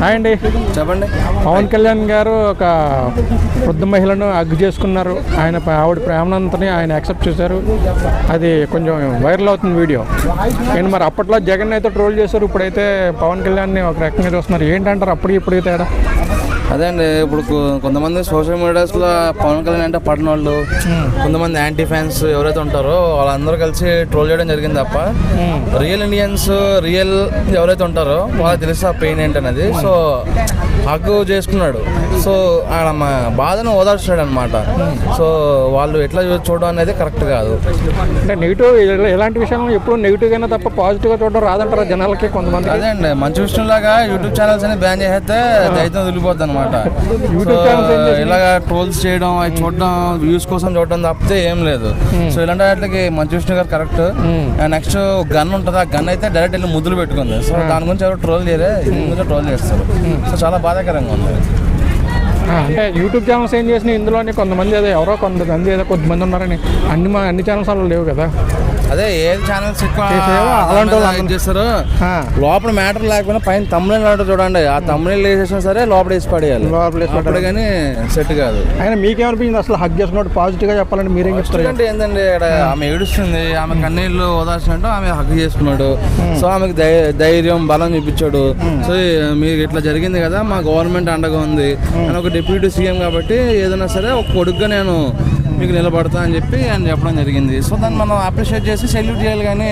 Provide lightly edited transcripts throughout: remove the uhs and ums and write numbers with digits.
Hi అండి, చెప్పండి. పవన్ కళ్యాణ్ గారు ఒక వృద్ధ మహిళను హగ్ చేసుకున్నారు. ఆవిడ ప్రేమనంతని ఆయన యాక్సెప్ట్ చేశారు. అది కొంచెం వైరల్ అవుతుంది వీడియో. నేను మరి అప్పట్లో జగన్ అయితే ట్రోల్ చేశారు, ఇప్పుడైతే పవన్ కళ్యాణ్ని ఒక రకంగా చూస్తున్నారు. ఏంటంటారు అప్పుడు ఇప్పుడు తేడా? అదే అండి, ఇప్పుడు కొంతమంది సోషల్ మీడియాస్లో పవన్ కళ్యాణ్ అంటే పడిన వాళ్ళు, కొంతమంది యాంటీ ఫ్యాన్స్ ఎవరైతే ఉంటారో వాళ్ళందరూ కలిసి ట్రోల్ చేయడం జరిగింది తప్ప రియల్ ఇండియన్స్ ఎవరైతే ఉంటారో వాళ్ళకి తెలిసి ఆ పెయిన్ ఏంటనేది. సో హగ్ చేసుకున్నాడు, సో ఆయన మా బాధను ఓదార్చాడు అనమాట. సో వాళ్ళు ఎట్లా చూడడం అనేది కరెక్ట్ కాదు. అంటే నెగిటివ్ ఎలాంటి విషయాలు ఎప్పుడు నెగిటివ్ అయినా తప్ప పాజిటివ్గా చూడడం రాదంటారా జనాలకి కొంతమంది? అదే అండి, మంచి విషయంలాగా యూట్యూబ్ ఛానల్స్ అని బ్యాన్ చేస్తే దైత్యం వదిలిపోద్ది అనమాట. ఇలాగ ట్రోల్స్ చేయడం, అవి చూడడం, వ్యూస్ కోసం చూడడం తప్పితే ఏం లేదు. సో ఇలాంటి వాటికి మంచి విష్ణు గారు కరెక్ట్. నెక్స్ట్ గన్ ఉంటుంది, ఆ గన్ అయితే డైరెక్ట్ వెళ్ళి ముద్దులు పెట్టుకుంది. సో దాని గురించి ఎవరు ట్రోల్ చేయలే, దీని గురించి ట్రోల్ చేస్తారు. సో చాలా బాధాకరంగా ఉంది. అంటే యూట్యూబ్ ఛానల్స్ ఏం చేసినా ఇందులోనే కొంతమంది అదే ఎవరో కొంతమంది ఏదో కొద్దిమంది ఉన్నారని అన్ని ఛానల్స్ వాళ్ళు లేవు కదా. అదే ఏ ఛానల్స్ ఎక్కువ చేస్తారు, లోపల మ్యాటర్ లేకపోయినా పైన తమ్ముళ్ళు ఆర్డర్ చూడండి, ఆ తమ్ముళ్ళు వేసేసినా సరే లోపల వేసి పడేయాలి, లోపల కానీ సెట్ కాదు. అయినా మీకేమనిపించింది అసలు హగ్ చేసుకున్నట్టు పాజిటివ్గా చెప్పాలంటే మీరేం చెప్తారు? అంటే ఏంటంటే ఆమె ఏడుస్తుంది, ఆమె కన్నీళ్ళు ఓదార్చినట్టు ఆమె హగ్ చేసుకున్నాడు. సో ఆమెకు ధైర్యం బలం చూపించాడు. సో మీకు ఇట్లా జరిగింది కదా, మా గవర్నమెంట్ అండగా ఉంది, నేను ఒక డిప్యూటీ సీఎం కాబట్టి ఏదైనా సరే ఒక కొడుకుగా నేను మీకు నిలబడతా అని చెప్పి ఆయన చెప్పడం జరిగింది. సో దాన్ని మనం అప్రిషియేట్ చేసి సెల్యూట్ చేయాలి, కానీ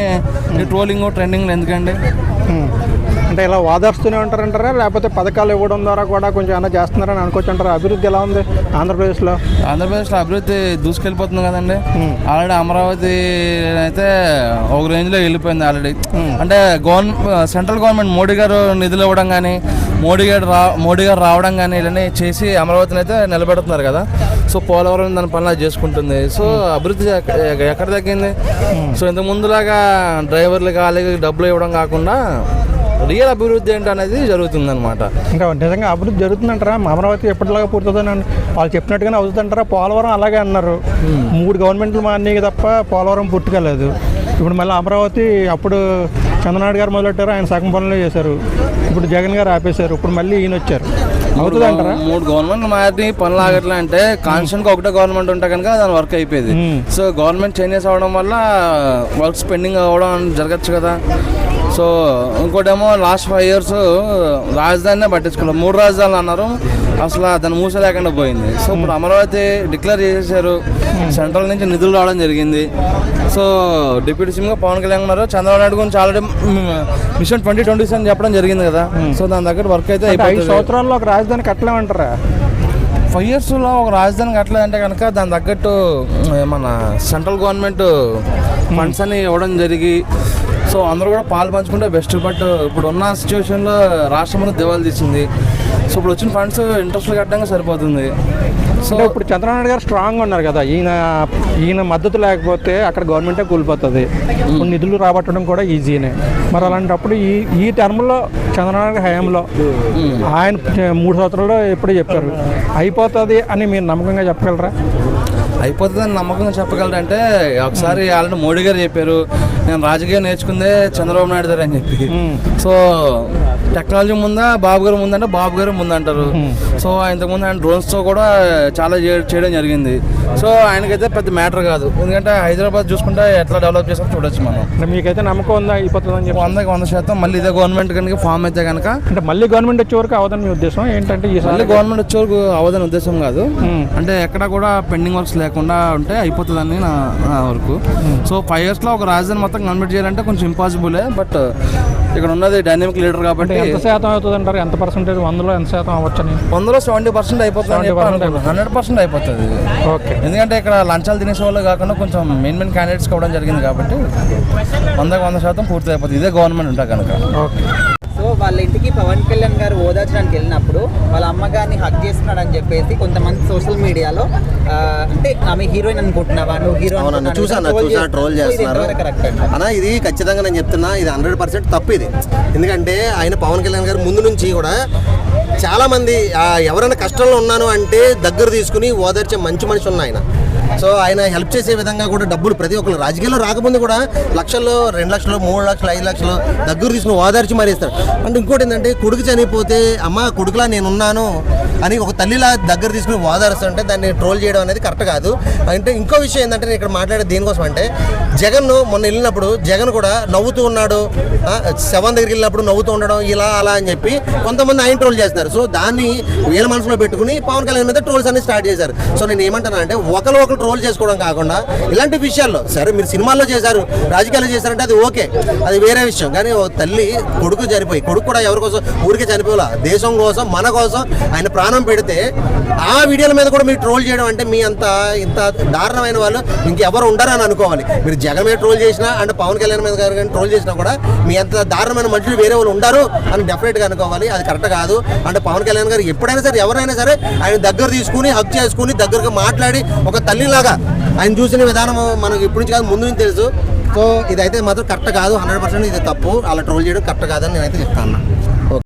ఈ ట్రోలింగ్ ట్రెండింగ్ ఎందుకండి? అంటే ఇలా వాదార్స్తూనే ఉంటారంటారా, లేకపోతే పథకాలు ఇవ్వడం ద్వారా కూడా కొంచెం ఏమైనా చేస్తున్నారని అనుకోవచ్చు అంటారా? అభివృద్ధి ఎలా ఉంది ఆంధ్రప్రదేశ్లో? ఆంధ్రప్రదేశ్లో అభివృద్ధి దూసుకెళ్ళిపోతుంది కదండి. ఆల్రెడీ అమరావతి అయితే ఒక రేంజ్లో వెళ్ళిపోయింది ఆల్రెడీ. అంటే సెంట్రల్ గవర్నమెంట్ మోడీ గారు నిధులు ఇవ్వడం కానీ, మోడీ గారు రావడం కానీ ఇలానే చేసి అమరావతిని అయితే నిలబెడుతున్నారు కదా. సో పోలవరం దాని పనులు చేసుకుంటుంది. సో అభివృద్ధి ఎక్కడ తగ్గింది? సో ఇంతకు ముందులాగా డ్రైవర్లు వాళ్ళకి డబ్బులు ఇవ్వడం కాకుండా రియల్ అభివృద్ధి ఏంటనేది జరుగుతుంది అనమాట. ఇంకా నిజంగా అభివృద్ధి జరుగుతుందంటారా? అమరావతి ఎప్పటిలాగా పూర్తవుతుందని వాళ్ళు చెప్పినట్టుగానే అవుతుందంటారా? పోలవరం అలాగే అన్నారు, 3 గవర్నమెంట్లు మానేవి తప్ప పోలవరం పూర్తి కాలేదు. ఇప్పుడు మళ్ళీ అమరావతి అప్పుడు చంద్రనాయుడు గారు మొదలెట్టారు, ఆయన సగం పనులు చేశారు. ఇప్పుడు జగన్ గారు ఆపేశారు, ఇప్పుడు మళ్ళీ ఈయన వచ్చారు. అవుతుంది అంటారా? 3 గవర్నమెంట్లు మారి పనులు ఆగట్లే అంటే కాన్స్టెంట్గా ఒకటే గవర్నమెంట్ ఉంటే కనుక దాని వర్క్ అయిపోయింది. సో గవర్నమెంట్ చేంజెస్ అవ్వడం వల్ల వర్క్స్ పెండింగ్ అవ్వడం జరగచ్చు కదా. సో ఇంకోటేమో లాస్ట్ 5 years రాజధానినే పట్టించుకోలేదు, 3 రాజధానులు అన్నారు, అసలు దాన్ని మూస లేకుండా పోయింది. సో ఇప్పుడు అమరావతి డిక్లేర్ చేసేసారు, సెంట్రల్ నుంచి నిధులు రావడం జరిగింది. సో డిప్యూటీ సీఎంగా పవన్ కళ్యాణ్ ఉన్నారు, చంద్రబాబు నాయుడు గురించి ఆల్రెడీ మిషన్ 2027 చెప్పడం జరిగింది కదా. సో దాని దగ్గర వర్క్ అయితే 5 సంవత్సరాల్లో ఒక రాజధాని కట్టలేమంటారా? 5 yearsలో ఒక రాజధాని కట్టలేదంటే కనుక దాని తగ్గట్టు మన సెంట్రల్ గవర్నమెంట్ ఫండ్స్ అని ఇవ్వడం జరిగి సో అందరూ కూడా పాలు పంచుకుంటే బెస్ట్. బట్ ఇప్పుడు ఉన్న సిచ్యువేషన్లో రాష్ట్రం అనేది దివాళీ తీసింది. సో ఇప్పుడు వచ్చిన ఫండ్స్ ఇంట్రెస్ట్లు కట్టడానికి సరిపోతుంది. సో ఇప్పుడు చంద్రబాబు గారు స్ట్రాంగ్గా ఉన్నారు కదా, ఈయన మద్దతు లేకపోతే అక్కడ గవర్నమెంటే కూలిపోతుంది. ఇప్పుడు నిధులు రాబట్టడం కూడా ఈజీనే. మరి అలాంటప్పుడు ఈ టర్మ్లో చంద్రబాబు గారి హయాంలో ఆయన 3 సంవత్సరాల్లో ఎప్పుడూ చెప్పారు అయిపోతుంది అని మీరు నమ్మకంగా చెప్పగలరా? అయిపోతుందని నమ్మకంగా చెప్పగలరంటే ఒకసారి ఆల్రెడీ మోడీ గారు చెప్పారు, నేను రాజకీయం నేర్చుకుందే చంద్రబాబు నాయుడు గారు అని చెప్పి. సో టెక్నాలజీ ముందా బాబు గారు ముందంటే బాబు గారు ముందంటారు. సో ఇంతకుముందు ఆయన డ్రోన్స్తో కూడా చాలా చేయడం జరిగింది. సో ఆయనకైతే పెద్ద మ్యాటర్ కాదు, ఎందుకంటే హైదరాబాద్ చూసుకుంటే ఎట్లా డెవలప్ చేసామో చూడొచ్చు మనం. మీకైతే నమ్మకం ఉందా అయిపోతుందని చెప్పి? 100% మళ్ళీ ఇదే గవర్నమెంట్ కనుక ఫామ్ అయితే కనుక, అంటే మళ్ళీ గవర్నమెంట్ వచ్చే వరకు అవదని మీ ఉద్దేశం ఏంటంటే? మళ్ళీ గవర్నమెంట్ వచ్చే వరకు అవదని ఉద్దేశం కాదు, అంటే ఎక్కడ కూడా పెండింగ్ వర్క్స్ లేకుండా ఉంటే అయిపోతుందని నా వరకు. సో 5 yearsలో ఒక రాజధాని మొత్తం కంప్లీట్ చేయాలంటే కొంచెం ఇంపాసిబులే. బట్ ఇక్కడ ఉన్నది డైనమిక్ లీడర్ కాబట్టి ఎంత శాతం అవుతుంది అంటారు? ఎంత పర్సెంటేజ్? 100లో ఎంత శాతం అవ్వచ్చని? 100లో 70% అయిపోతుంది, 100% అయిపోతుంది. ఓకే, ఎందుకంటే ఇక్కడ లంచాలు తినేసే వాళ్ళు కాకుండా కొంచెం మెయిన్ క్యాండిడేట్స్ కావడం జరిగింది కాబట్టి 100% పూర్తి అయిపోతుంది ఇదే గవర్నమెంట్ ఉంటా కనుక. ఓకే. సో వాళ్ళ ఇంటికి పవన్ కళ్యాణ్ గారు ఓదార్చడానికి వెళ్ళినప్పుడు వాళ్ళ అమ్మగారిని హగ్ చేస్తున్నాడని చెప్పేసి కొంతమంది సోషల్ మీడియాలో అంటే ఆమె హీరోయిన్ అనుకుంటున్నావా, నువ్వు హీరోయిన్ చూసాను ట్రోల్ చేస్తున్నారు అన్న. ఇది ఖచ్చితంగా నేను చెప్తున్నా, ఇది 100% తప్పు. ఇది ఎందుకంటే ఆయన పవన్ కళ్యాణ్ గారు ముందు నుంచి కూడా చాలామంది ఎవరైనా కష్టంలో ఉన్నాను అంటే దగ్గర తీసుకుని ఓదార్చే మంచి మనిషి ఉన్న ఆయన. సో ఆయన హెల్ప్ చేసే విధంగా కూడా డబ్బులు ప్రతి ఒక్కరు రాజకీయాల్లో రాకముందు కూడా లక్షల్లో 2 లక్షలు 3 లక్షలు 5 లక్షలు దగ్గర తీసుకుని ఓదార్చి మరిస్తారు. అంటే ఇంకోటి ఏంటంటే కొడుకు చనిపోతే అమ్మ కొడుకులా నేనున్నాను అని ఒక తల్లిలా దగ్గర తీసుకుని ఓదారుస్తుంటే దాన్ని ట్రోల్ చేయడం అనేది కరెక్ట్ కాదు. అంటే ఇంకో విషయం ఏంటంటే నేను ఇక్కడ మాట్లాడేది దేనికోసం అంటే జగన్ మొన్న వెళ్ళినప్పుడు జగన్ కూడా నవ్వుతూ ఉన్నాడు, శవం దగ్గరికి వెళ్ళినప్పుడు నవ్వుతూ ఉండడం ఇలా అలా అని చెప్పి కొంతమంది ఆయన ట్రోల్ చేస్తున్నారు. సో దాన్ని వీళ్ళ మనసులో పెట్టుకుని పవన్ కళ్యాణ్ మీద ట్రోల్స్ అన్ని స్టార్ట్ చేశారు. సో నేను ఏమంటాను అంటే ఒకరు ట్రోల్ చేసుకోవడం కాకుండా ఇలాంటి విషయాల్లో సరే మీరు సినిమాల్లో చేశారు, రాజకీయాల్లో చేశారంటే అది ఓకే, అది వేరే విషయం. కానీ ఓ తల్లి కొడుకు చనిపోయి, కొడుకు కూడా ఎవరి కోసం ఊరికే చనిపోవాలా, దేశం కోసం మన కోసం ఆయన ప్రాణం పెడితే ఆ వీడియోల మీద కూడా మీరు ట్రోల్ చేయడం అంటే మీ ఇంత దారుణమైన వాళ్ళు ఇంకెవరు ఉండరని అనుకోవాలి. మీరు జగన్ మీద ట్రోల్ చేసినా అంటే పవన్ కళ్యాణ్ మీద గారు కానీ ట్రోల్ చేసినా కూడా మీ అంత దారుణమైన మనుషులు వేరే వాళ్ళు ఉండరు అని డెఫినెట్గా అనుకోవాలి. అది కరెక్ట్ కాదు. అంటే పవన్ కళ్యాణ్ గారు ఎప్పుడైనా సరే ఎవరైనా సరే ఆయన దగ్గర తీసుకుని హక్ చేసుకుని దగ్గరగా మాట్లాడి ఒక తల్లిలాగా ఆయన చూసిన విధానం మనకు ఇప్పటి నుంచి కాదు ముందు నుంచి తెలుసు. సో ఇదైతే మాత్రం కరెక్ట్ కాదు, 100% ఇది తప్పు. అలా ట్రోల్ చేయడం కరెక్ట్ కాదని నేనైతే చెప్తాను.